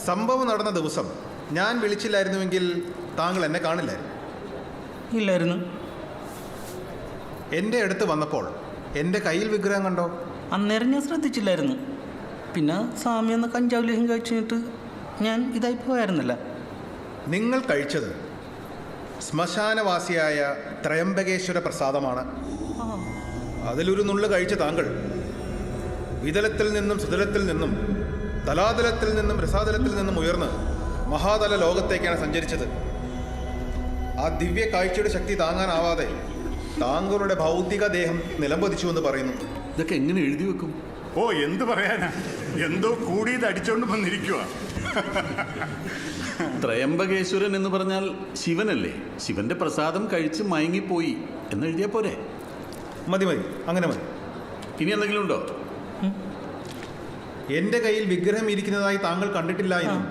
സംഭവം നടന്ന ദിവസം ഞാൻ വിളിച്ചില്ലായിരുന്നുവെങ്കിൽ താങ്കൾ എന്നെ കാണില്ലായിരുന്നു. ഇല്ലായിരുന്നു. എൻ്റെ അടുത്ത് വന്നപ്പോൾ എൻ്റെ കയ്യിൽ വിഗ്രഹം കണ്ടോ? അന്നേരം ഞാൻ ശ്രദ്ധിച്ചില്ലായിരുന്നു. പിന്നെ സ്വാമി എന്ന കഞ്ചാവ് ലേഹം കഴിച്ചിട്ട് ഞാൻ ഇതായി പോയായിരുന്നില്ല. നിങ്ങൾ കഴിച്ചത് ശ്മശാനവാസിയായ ത്രയംബകേശ്വര പ്രസാദമാണ്. അതിലൊരു നുള്ളു കഴിച്ച താങ്കൾ വിതലത്തിൽ നിന്നും സുതലത്തിൽ നിന്നും തലാതലത്തിൽ നിന്നും രസാതലത്തിൽ നിന്നും ഉയർന്ന് മഹാതല ലോകത്തേക്കാണ് സഞ്ചരിച്ചത്. ആ ദിവ്യ കാഴ്ചയുടെ ശക്തി താങ്ങാനാവാതെ താങ്കളുടെ ഭൗതിക ദേഹം നിലംപതിച്ചു എന്ന് പറയുന്നു. ഇതൊക്കെ എങ്ങനെ എഴുതി വെക്കും? ഓ, എന്ത് പറയാനാ, എന്തോ കൂടിയത് അടിച്ചോണ്ട് വന്നിരിക്കുക. ത്രയംബകേശ്വരൻ എന്ന് പറഞ്ഞാൽ ശിവനല്ലേ? ശിവന്റെ പ്രസാദം കഴിച്ച് മയങ്ങിപ്പോയി എന്നെഴുതിയാ പോരെ? മതി മതി, അങ്ങനെ മതി. ഇനി എന്തെങ്കിലും ഉണ്ടോ? എൻ്റെ കയ്യിൽ വിഗ്രഹം ഇരിക്കുന്നതായി താങ്കൾ കണ്ടിട്ടില്ല എന്നും